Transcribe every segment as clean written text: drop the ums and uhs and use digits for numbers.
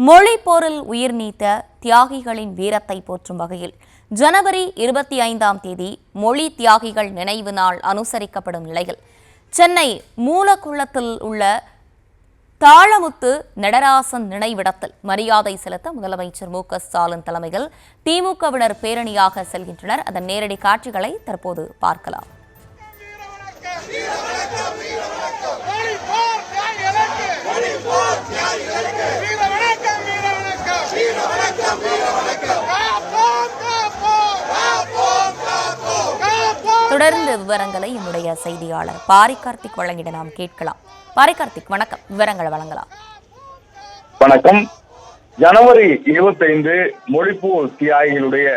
மொழி போரில் உயிர் நீத்த தியாகிகளின் வீரத்தை போற்றும் வகையில் ஜனவரி 25 மொழி தியாகிகள் நினைவு நாள் அனுசரிக்கப்படும் நிலையில் சென்னை மூலக்குளத்தில் உள்ள தாளமுத்து நடராசன் நினைவிடத்தில் மரியாதை செலுத்த முதலமைச்சர் மு.க.ஸ்டாலின் தலைமையில் திமுகவினர் பேரணியாக செல்கின்றனர். அதன் நேரடி காட்சிகளை தற்போது பார்க்கலாம். தொடர்ந்து விவரங்களை நம்முடைய செய்தியாளர் பாரிகார்த்திக் வழங்கிட நாம் கேட்கலாம். பாரிகார்த்திக், வணக்கம். விவரங்களை வழங்கலாம். வணக்கம். ஜனவரி 25 மொழிப்போர் தியாகிகளுடைய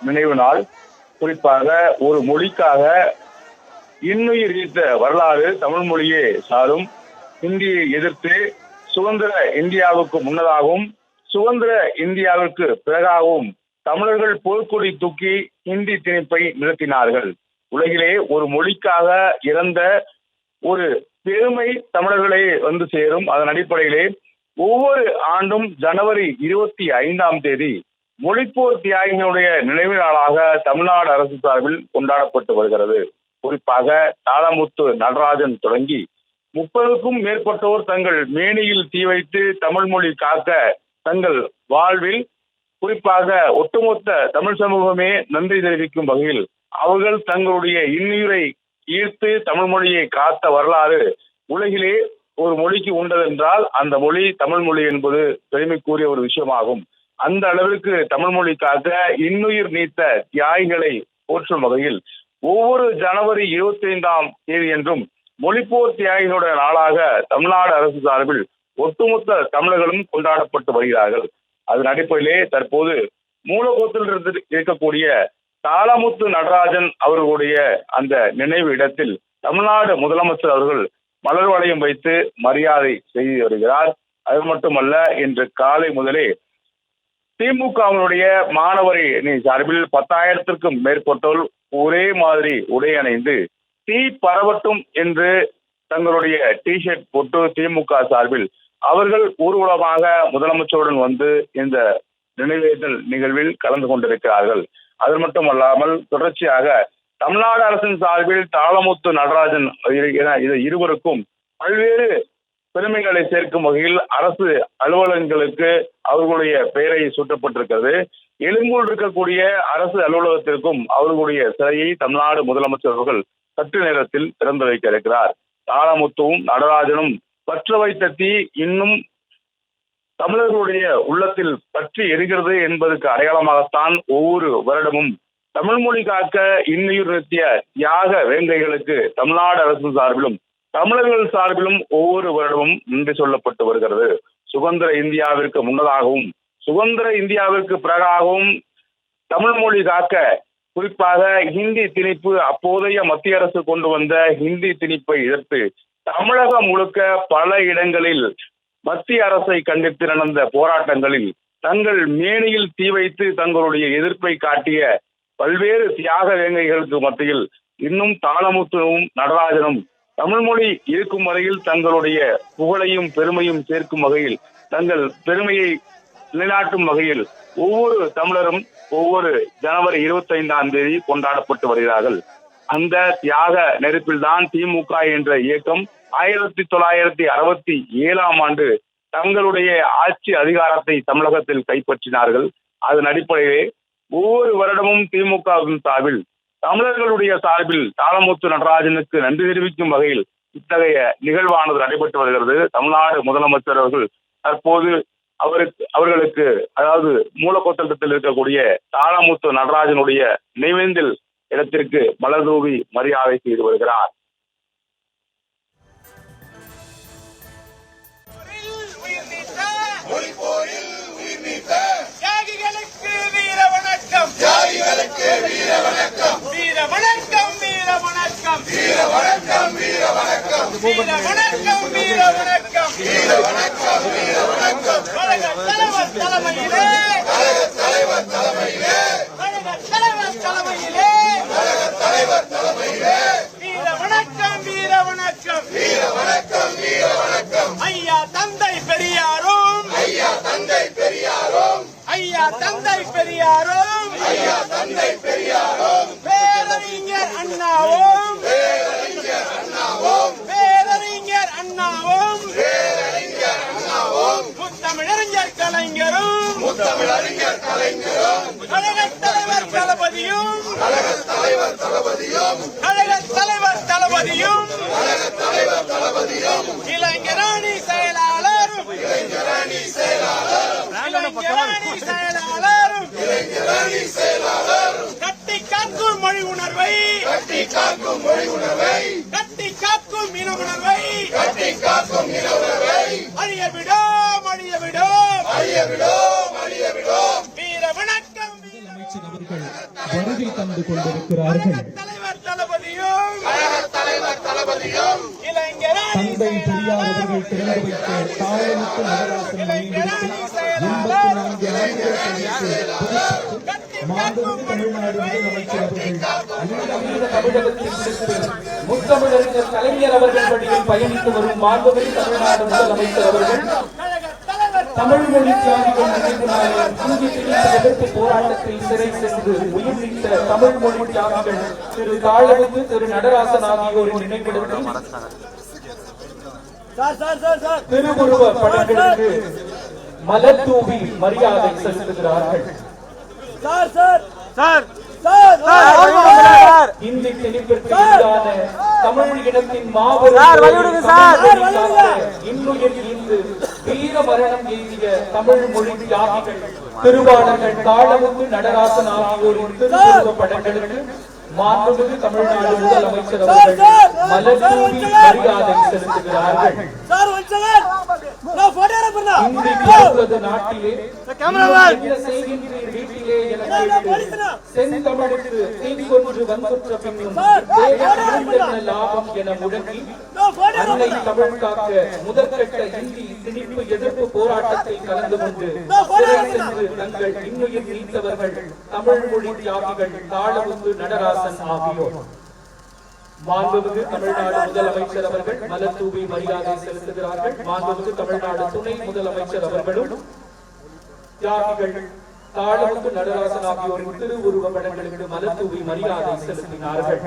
நினைவு நாள். குறிப்பாக ஒரு மொழிக்காக இன்னுயிர் ஈர்த்த வரலாறு தமிழ் மொழியே சாரும். ஹிந்தியை எதிர்த்து சுதந்திர இந்தியாவுக்கு முன்னதாகவும் சுதந்திர இந்தியாவிற்கு பிறகாகவும் தமிழர்கள் போர்க்கொடி தூக்கி ஹிந்தி திணிப்பை நிறுத்தினார்கள். உலகிலே ஒரு மொழிக்காக இறந்த ஒரு பெருமை தமிழர்களே வந்து சேரும். அதன் அடிப்படையிலே ஒவ்வொரு ஆண்டும் ஜனவரி 25 மொழிப்போர் தியாகிகளுடைய நினைவு நாளாக தமிழ்நாடு அரசு சார்பில் கொண்டாடப்பட்டு வருகிறது. குறிப்பாக தாளமுத்து நடராஜன் தொடங்கி 30க்கும் மேற்பட்டோர் தங்கள் மேனியில் தீ வைத்து தமிழ் மொழி காக்க தங்கள் வாழ்வில் குறிப்பாக ஒட்டுமொத்த தமிழ் சமூகமே நன்றி தெரிவிக்கும் வகையில் அவர்கள் தங்களுடைய இன்னுயிரை ஈர்த்து தமிழ் மொழியை காத்த வரலாறு உலகிலே ஒரு மொழிக்கு உண்டதென்றால் அந்த மொழி தமிழ் மொழி என்பது பெருமைக்குரிய ஒரு விஷயமாகும். அந்த அளவிற்கு தமிழ் மொழி காக்க இன்னுயிர் நீத்த தியாகிகளை போற்றும் வகையில் ஒவ்வொரு ஜனவரி 25 என்றும் மொழிப்போர் தியாகிகளுடைய நாளாக தமிழ்நாடு அரசு சார்பில் ஒட்டுமொத்த தமிழர்களும் கொண்டாடப்பட்டு வருகிறார்கள். அதன் அடிப்படையிலே தற்போது மூலக்கோத்தில் இருக்கக்கூடிய தாளமுத்து நடராஜன் அவர்களுடைய அந்த நினைவு இடத்தில் தமிழ்நாடு முதலமைச்சர் அவர்கள் மலர் வளையம் வைத்து மரியாதை செய்து வருகிறார். அது மட்டுமல்ல, இன்று காலை முதலே திமுகவினுடைய மாணவரி சார்பில் 10,000க்கும் மேற்பட்டோர் ஒரே மாதிரி உடை அணிந்து தீ பரவட்டும் என்று தங்களுடைய டிஷர்ட் போட்டு திமுக சார்பில் அவர்கள் ஊர்வலமாக முதலமைச்சருடன் வந்து இந்த நினைவேற்றல் நிகழ்வில் கலந்து கொண்டிருக்கிறார்கள். அது மட்டுமல்லாமல் தொடர்ச்சியாக தமிழ்நாடு அரசின் சார்பில் தாளமுத்து நடராஜன் இருவருக்கும் பல்வேறு பெருமைகளை சேர்க்கும் வகையில் அரசு அலுவலகங்களுக்கு அவர்களுடைய பெயரை சூட்டப்பட்டிருக்கிறது. எழும்பூர் இருக்கக்கூடிய அரசு அலுவலகத்திற்கும் அவர்களுடைய சிலையை தமிழ்நாடு முதலமைச்சர் அவர்கள் சற்று நேரத்தில் திறந்து வைக்க இருக்கிறார். தாளமுத்துவும் நடராஜனும் பற்ற வைத்த தீ இன்னும் தமிழர்களுடைய உள்ளத்தில் பற்றி எரிகிறது என்பதற்கு அடையாளமாகத்தான் ஒவ்வொரு வருடமும் தமிழ் மொழி காக்க இன்னுயிர் நிறுத்திய தியாக வேங்கைகளுக்கு தமிழ்நாடு அரசு சார்பிலும் தமிழர்கள் சார்பிலும் ஒவ்வொரு வருடமும் நன்றி சொல்லப்பட்டு வருகிறது. சுதந்திர இந்தியாவிற்கு முன்னதாகவும் சுதந்திர இந்தியாவிற்கு பிறகாகவும் தமிழ் மொழி காக்க குறிப்பாக ஹிந்தி திணிப்பு அப்போதைய மத்திய அரசு கொண்டு வந்த ஹிந்தி திணிப்பை எதிர்த்து தமிழகம் முழுக்க பல இடங்களில் மத்திய அரசை கண்டித்து நடந்த போராட்டங்களில் தங்கள் மேனியில் தீ வைத்து தங்களுடைய எதிர்ப்பை காட்டிய பல்வேறு தியாக வேங்கைகளுக்கு மத்தியில் இன்னும் தாளமுத்துவும் நடராஜனும் தமிழ் மொழி இருக்கும் வரையில் தங்களுடைய புகழையும் பெருமையும் சேர்க்கும் வகையில் தங்கள் பெருமையை நிலைநாட்டும் வகையில் ஒவ்வொரு தமிழரும் ஒவ்வொரு ஜனவரி 25 கொண்டாடப்பட்டு வருகிறார்கள். அந்த தியாக நெருப்பில் தான் திமுக என்ற இயக்கம் 1967 தங்களுடைய ஆட்சி அதிகாரத்தை தமிழகத்தில் கைப்பற்றினார்கள். அதன் அடிப்படையிலே ஒவ்வொரு வருடமும் திமுகவின் சார்பில் தமிழர்களுடைய சார்பில் தாளமுத்து நடராஜனுக்கு நன்றி தெரிவிக்கும் வகையில் இத்தகைய நிகழ்வானது நடைபெற்று வருகிறது. தமிழ்நாடு முதலமைச்சர் அவர்கள் தற்போது அவர்களுக்கு அதாவது மூலக்கோத்தளத்தில் இருக்கக்கூடிய தாளமுத்து நடராஜனுடைய நினைவேந்தல் இடத்திற்கு மலர் தூவி மரியாதை செய்து வருகிறார். ஐயா தந்தை பெரியாரும் ஐயா தந்தை பெரியாரும் பேரறிஞர் அண்ணாவும் முத்தமிழறிஞர் கலைஞரும் கழகத் தலைவர் தளபதியும் இளைஞரணி செயலாளரும் கட்டி காக்கும் மொழி உணர்வை கட்டி காக்கும் இன உணர்வை அழிய விடோம் வீர வணக்கம் அமைச்சர் அவர்கள் வருகை தந்து கொண்டிருக்கிறார்கள். தலைவர் இளைஞரணி தந்தை பெரியார் அவர்கள் திறந்து வைத்த தாளமுத்து நடராசன் நினைவிடத்தை 84 ஆண்டுகள் கழித்து மாண்புமிகு தமிழ்நாடு முதலமைச்சர் அவர்கள் தமிழகத்தில் முத்தமிழறிஞர் கலைஞர் அவர்கள் வழியில் பயணித்து வரும் மாண்புமிகு தமிழ்நாடு முதலமைச்சர் அவர்கள் தமிழ் மொழி தியாகிகள் நினைவு நாளில் இந்தி திணிப்பு எதிர்ப்பு போராட்டத்தில் சிறை சென்று உயிர் நீத்த தமிழ் மொழி தியாகிகள் திரு தாளமுத்து, திரு நடராசன் ஆகியோரின் நினைவிடத்தில் திருவுருவ படங்களுக்கு மலர் தூவி மரியாதை செலுத்துகிறார்கள். இந்தி திணிப்பிற்கு எதிரான தமிழ் இனத்தின் மாபெரும் இன்னுயிர் ஈந்து வீர மரணம் எய்திய தமிழ் மொழி தியாகிகள் திருவாளர்கள் தாளமுத்து, நடராசன் ஆகியோரின் திருவுருவ படங்களுக்கு மாண்புமிகு தமிழ்நாடு முதலமைச்சர் அவர்கள் மலர் தூவி மரியாதை செலுத்துகிறார்கள். நாட்டிலே என்ன செய்கின்றீர் வீட்டிலே என செந்தமிழுக்கு தீங்கொன்று வந்துற்ற பின்னும் லாபம் என முழங்கி அன்னை தமிழ் காக்க முதற்கட்ட இந்தி திணிப்பு எதிர்ப்பு போராட்டத்தில் கலந்து கொண்டு சிறை சென்று தங்கள் இன்னுயிர் நீத்தவர்கள் தமிழ் மொழி தியாகிகள் தாளமுத்து, நடராசன் ஆகியோர். மாண்புமிகு தமிழ்நாடு முதலமைச்சர் அவர்கள் மலர் தூவி மரியாதை செலுத்துகிறார்கள். மாண்புமிகு தமிழ்நாடு துணை முதலமைச்சர் அவர்களும் தியாகிகள் தாளமுத்து, நடராசன் ஆகியோரின் திருவுருவ படங்களுக்கு மலர் தூவி மரியாதை செலுத்தினார்கள்.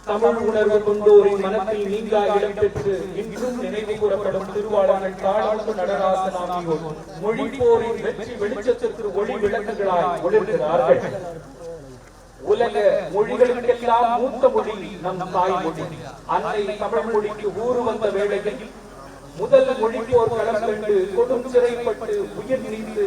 தமிழ் உணர்வு கொண்டோரின் மனத்தில் நீங்கா இடம் பெற்று இன்றும் நினைவு கூறப்படும் திருவாளர்கள் தாளமுத்து, நடராசன் ஆகியோர் மொழிப்போரின் வெற்றி வெளிச்சத்திற்கு ஒளி விளக்குகளாய் ஒளிர்கிறார்கள். உலக மொழிகளுக்கெல்லாம் மூத்த மொழி நம் தாய்மொழி. அன்னை தமிழ் மொழிக்கு ஊறு வந்த வேளையில் முதல் மொழிப்போர் களம் கண்டு கொடும் சிறைப்பட்டு உயிர் நீத்து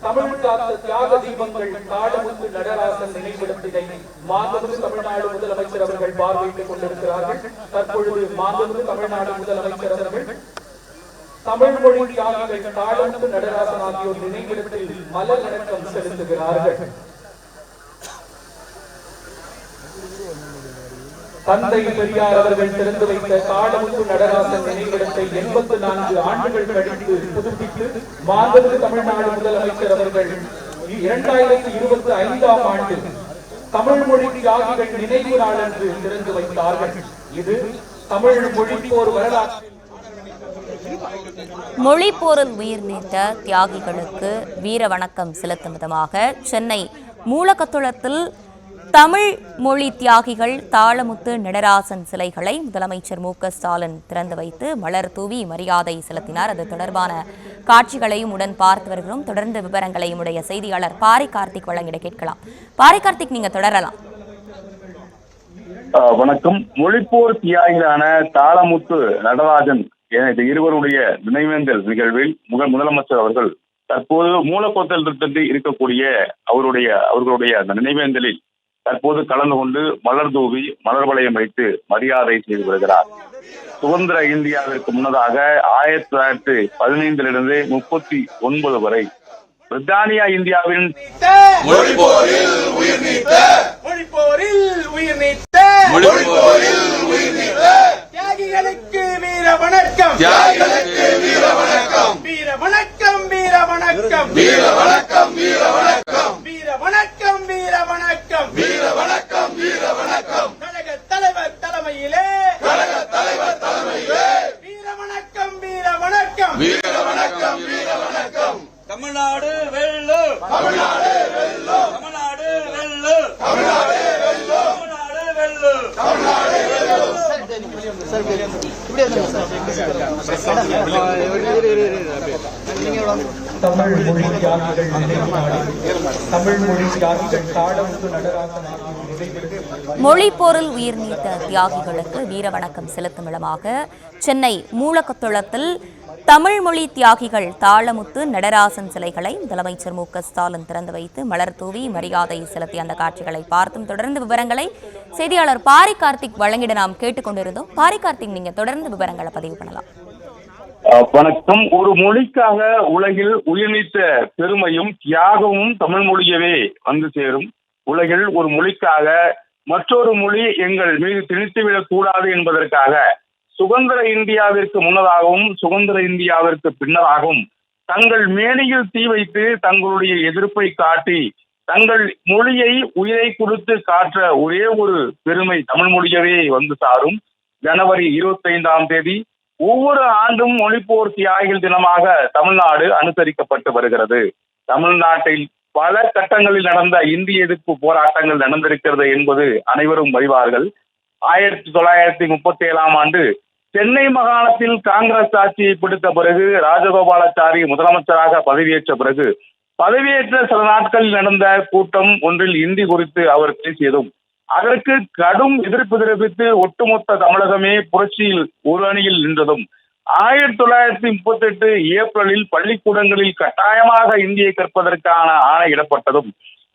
தமிழ் காத்த தியாக தீபங்கள் தாளமுத்து, நடராசன் நினைவிடத்தினை மாண்புமிகு தமிழ்நாடு முதலமைச்சர் அவர்கள் பார்வையிட்டுக் கொண்டிருக்கிறார்கள். தற்பொழுது மாண்புமிகு தமிழ்நாடு முதலமைச்சர் அவர்கள் தமிழ் மொழி தியாகிகள் தாளமுத்து, நடராசன் ஆகியோர் நினைவிடத்தில் மலர் வணக்கம் செலுத்துகிறார்கள். தந்தை பெரியார் அவர்கள் திறந்து வைத்த தாளமுத்து, நடராசன் நினைவிடத்தை 84 ஆண்டுகள் கழித்து புதுப்பித்து மாண்புமிகு தமிழ்நாடு முதலமைச்சர் அவர்கள் 2025ஆம் ஆண்டு தமிழ் மொழி தியாகிகள் நினைவு நாள் என்று திறந்து வைத்தார்கள். இது தமிழ் மொழிப்போர் வரலாற்றில் மொழிப்போரில் உயிர் நீத்த தியாகிகளுக்கு வீர வணக்கம் செலுத்தும் விதமாக சென்னை மூலக்கத்துளத்தில் தமிழ் மொழி தியாகிகள் தாளமுத்து, நடராசன் சிலைகளை முதலமைச்சர் மு.க. ஸ்டாலின் திறந்து வைத்து மலர் தூவி மரியாதை செலுத்தினார். அது தொடர்பான காட்சிகளையும் உடன் பார்த்து வருகிறோம். தொடர்ந்து விவரங்களையும் உடைய செய்தியாளர் பாரி கார்த்திக் வழங்கிட கேட்கலாம். பாரி கார்த்திக், நீங்க தொடரலாம். வணக்கம். மொழிப்போர் தியாகிகளான தாளமுத்து, நடராஜன் என இருவருடைய நினைவேந்தல் நிகழ்வில் முதலமைச்சர் அவர்கள் தற்போது மூலக்கோத்தல் இருக்கக்கூடிய அவர்களுடைய அந்த நினைவேந்தலில் தற்போது கலந்து கொண்டு மலர் தூவி மலர் வளையம் வைத்து மரியாதை செய்து வருகிறார். சுதந்திர இந்தியாவிற்கு முன்னதாக 1915 39 வரை பிரித்தானியா இந்தியாவின் தியாகிகளுக்கு வீர வணக்கம், வீர வணக்கம், வீர வணக்கம், வீர வணக்கம், வீர வணக்கம், வீர வணக்கம், வீர வணக்கம், வீர வணக்கம், வீர வணக்கம், வீர வணக்கம். கழகத் தலைவர் தலைமையிலே வீர வணக்கம், வீர வணக்கம், வீர வணக்கம், வீர தமிழ்நாடு வெல்லும், தமிழ்நாடு வெல்லும், தமிழ்நாடு வெல்லும், தமிழ்நாடு வெல்லும், தமிழ்நாடு வெல்லும், தமிழ்நாடு வெல்லும். தமிழ் மொழி தியாகிகள் நினைவு நாளில் தமிழ் மொழி தியாகிகள் தாளமுத்து நடராசன் ஆகியோர் நினைவிற்கு மொழிப்போரில் உயிர் நீத்த தியாகிகளுக்கு வீரவணக்கம் செலுத்தும் விதமாக சென்னை மூலக்கொத்தளத்தில் தமிழ் மொழி தியாகிகள் தாளமுத்து நடராசன் சிலைகளை முதலமைச்சர் மு க ஸ்டாலின் திறந்து வைத்து மலர் தூவி மரியாதை செலுத்திய அந்த காட்சிகளை பார்த்தும் தொடர்ந்து விவரங்களை செய்தியாளர் பாரி கார்த்திக் வழங்கிட நாம் கேட்டுக்கொண்டிருந்தோம். பாரி கார்த்திக், நீங்க தொடர்ந்து விவரங்களை பதிவு பண்ணலாம். வணக்கம். ஒரு மொழிக்காக உலகில் உயிர்நீத்த பெருமையும் தியாகமும் தமிழ் மொழியவே வந்து சேரும். உலகில் ஒரு மொழிக்காக மற்றொரு மொழி எங்கள் மீது திணித்துவிடக் கூடாது என்பதற்காக சுதந்திர இந்தியாவிற்கு முன்னதாகவும் சுதந்திர இந்தியாவிற்கு பின்னராகவும் தங்கள் மேனியில் தீ வைத்து தங்களுடைய எதிர்ப்பை காட்டி தங்கள் மொழியை உயிரை கொடுத்து காற்ற ஒரே ஒரு பெருமை தமிழ் மொழியவே வந்து சாரும். ஜனவரி 25ஆம் தேதி ஒவ்வொரு ஆண்டும் மொழிப்போர் தியாகிகள் தினமாக தமிழ்நாடு அனுசரிக்கப்பட்டு வருகிறது. தமிழ்நாட்டில் பல கட்டங்களில் நடந்த இந்திய எதிர்ப்பு போராட்டங்கள் நடந்திருக்கிறது என்பது அனைவரும் அறிவார்கள். 1937ஆம் ஆண்டு சென்னை மாகாணத்தில் காங்கிரஸ் ஆட்சியை பிடித்த பிறகு ராஜகோபாலாச்சாரி முதலமைச்சராக பதவியேற்ற பிறகு பதவியேற்ற சில நாட்களில் நடந்த கூட்டம் ஒன்றில் இந்தி குறித்து அவர் பேசியதும் அதற்கு கடும் எதிர்ப்பு தெரிவித்து ஒட்டுமொத்த தமிழகமே புரட்சியில் ஒரு அணியில் நின்றதும் 1938 ஏப்ரலில் பள்ளிக்கூடங்களில் கட்டாயமாக இந்தியை கற்பதற்கான ஆணையிடப்பட்டதும்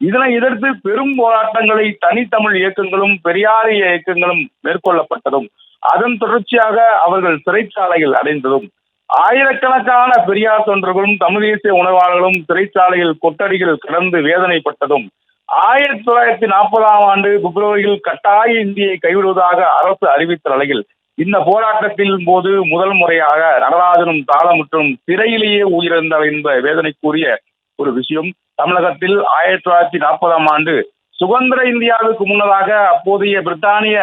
இதனை எதிர்த்து பெரும் போராட்டங்களை தனித்தமிழ் இயக்கங்களும் பெரியாரிய இயக்கங்களும் மேற்கொள்ளப்பட்டதும் அதன் தொடர்ச்சியாக அவர்கள் சிறைச்சாலையில் அடைந்ததும் ஆயிரக்கணக்கான பெரியார் தொண்டர்களும் தமிழ் தேசிய உணர்வாளர்களும் சிறைச்சாலையில் கொட்டடிகள் கடந்து வேதனைப்பட்டதும் 1940ஆம் ஆண்டு பிப்ரவரியில் கட்டாய இந்தியை கைவிடுவதாக அரசு அறிவித்த நிலையில் இந்த போராட்டத்தின் போது முதல் முறையாக நடராஜனும் தாளமுற்றும் சிறையிலேயே உயிரிழந்தார் என்ற வேதனைக்குரிய ஒரு விஷயம். தமிழகத்தில் 1940ஆம் ஆண்டு சுதந்திர இந்தியாவுக்கு முன்னதாக அப்போதைய பிரித்தானிய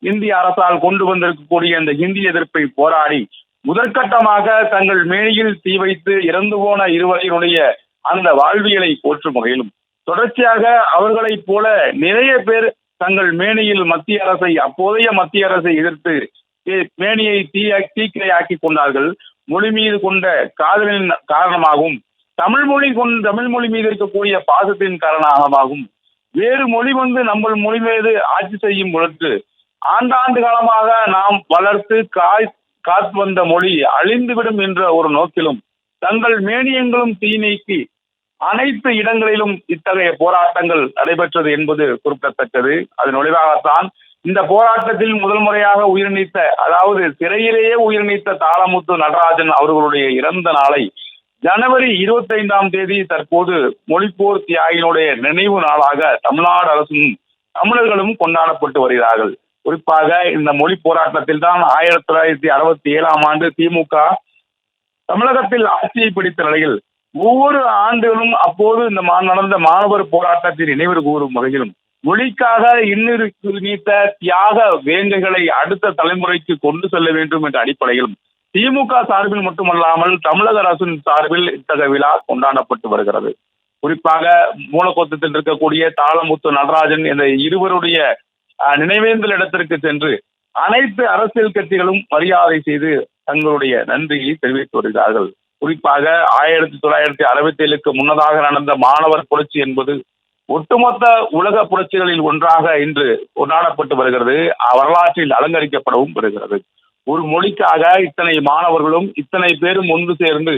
இந்திய அரசால் கொண்டு வந்திருக்கக்கூடிய இந்த ஹிந்தி எதிர்ப்பை போராடி முதற்கட்டமாக தங்கள் மேனியில் தீ வைத்து இறந்து போன இருவரையினுடைய அந்த வாழ்வியலை போற்றும் வகையிலும் தொடர்ச்சியாக அவர்களைப் போல நிறைய பேர் தங்கள் மேனியில் மத்திய அரசை அப்போதைய மத்திய அரசை எதிர்த்து மேனியை தீக்கிரையாக்கி கொண்டார்கள். மொழி மீது கொண்ட காதலின் காரணமாகவும் தமிழ் மொழி மீது இருக்கக்கூடிய பாசத்தின் காரணமாகவும் வேறு மொழி வந்து நம்ம மொழி மீது ஆட்சி செய்யும் பொழுது ஆண்டாண்டு காலமாக நாம் வளர்த்து காத்து வந்த மொழி அழிந்துவிடும் என்ற ஒரு நோக்கிலும் தங்கள் மேனியங்களும் தீ நீக்கி அனைத்து இடங்களிலும் இத்தகைய போராட்டங்கள் நடைபெற்றது என்பது குறிப்பிடத்தக்கது. அதன் விளைவாகத்தான் இந்த போராட்டத்தில் முதல் முறையாக உயிர் நீத்த, அதாவது சிறையிலேயே உயிர் நீத்த தாளமுத்து நடராஜன் அவர்களுடைய இறந்த நாளை ஜனவரி 25ஆம் தேதி தற்போது மொழிப்போர் தியாகிகளுடைய நினைவு நாளாக தமிழ்நாடு அரசும் தமிழர்களும் கொண்டாடப்பட்டு வருகிறார்கள். குறிப்பாக இந்த மொழி போராட்டத்தில் தான் 1967ஆம் ஆண்டு திமுக தமிழகத்தில் ஆட்சியை பிடித்த நிலையில் ஒவ்வொரு ஆண்டுகளும் அப்போது இந்த நடந்த மாணவர் போராட்டத்தை நினைவு கூறும் வகையிலும் மொழிக்காக இன்னொரு நீத்த தியாக வேங்கைகளை அடுத்த தலைமுறைக்கு கொண்டு செல்ல வேண்டும் என்ற அடிப்படையிலும் திமுக சார்பில் மட்டுமல்லாமல் தமிழக அரசின் சார்பில் இத்தகைய விழா கொண்டாடப்பட்டு வருகிறது. குறிப்பாக மூலக்கொத்தத்தில் இருக்கக்கூடிய தாளமுத்து நடராஜன் என்ற இருவருடைய நினைவேந்தல் இடத்திற்கு சென்று அனைத்து அரசியல் கட்சிகளும் மரியாதை செய்து தங்களுடைய நன்றியை தெரிவித்து வருகிறார்கள். குறிப்பாக 1967க்கு முன்னதாக நடந்த மாணவர் புரட்சி என்பது ஒட்டுமொத்த உலக புரட்சிகளில் ஒன்றாக இன்று கொண்டாடப்பட்டு வருகிறது, வரலாற்றில் அலங்கரிக்கப்படவும் வருகிறது. ஒரு மொழிக்காக இத்தனை மாணவர்களும் இத்தனை பேரும் ஒன்று சேர்ந்து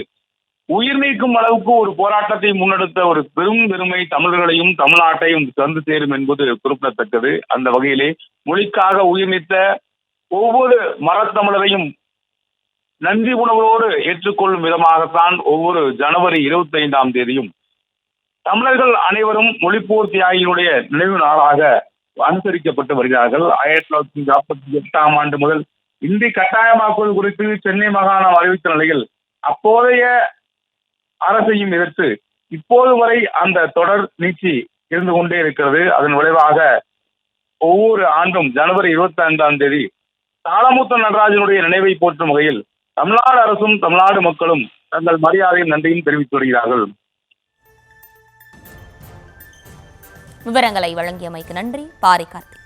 உயிர் நீக்கும் அளவுக்கு ஒரு போராட்டத்தை முன்னெடுத்த ஒரு பெரும் பெருமை தமிழர்களையும் தமிழ்நாட்டையும் தந்து சேரும் என்பது குறிப்பிடத்தக்கது. அந்த வகையிலே மொழிக்காக உயிர் நீத்த ஒவ்வொரு மரத்தமிழரையும் நன்றி உணர்வோடு ஏற்றுக்கொள்ளும் விதமாகத்தான் ஒவ்வொரு ஜனவரி 25ஆம் தேதியும் தமிழர்கள் அனைவரும் மொழிப்போர் தியாகிகளுடைய நினைவு நாளாக அனுசரிக்கப்பட்டு வருகிறார்கள். 1948ஆம் ஆண்டு முதல் இந்தி கட்டாயமாக்குவது குறித்து சென்னை மாகாணம் அறிவித்த நிலையில் அப்போதைய அரசையும் எதிர்த்து இப்போது வரை அந்த தொடர் நீட்சி இருந்து கொண்டே இருக்கிறது. அதன் விளைவாக ஒவ்வொரு ஆண்டும் ஜனவரி 25ஆம் தேதி தாளமுத்து நடராஜனுடைய நினைவை போற்றும் வகையில் தமிழ்நாடு அரசும் தமிழ்நாடு மக்களும் தங்கள் மரியாதையும் நன்றியும் தெரிவித்து வருகிறார்கள். விவரங்களை வழங்கியமைக்கு நன்றி. பாரி கார்த்திக்.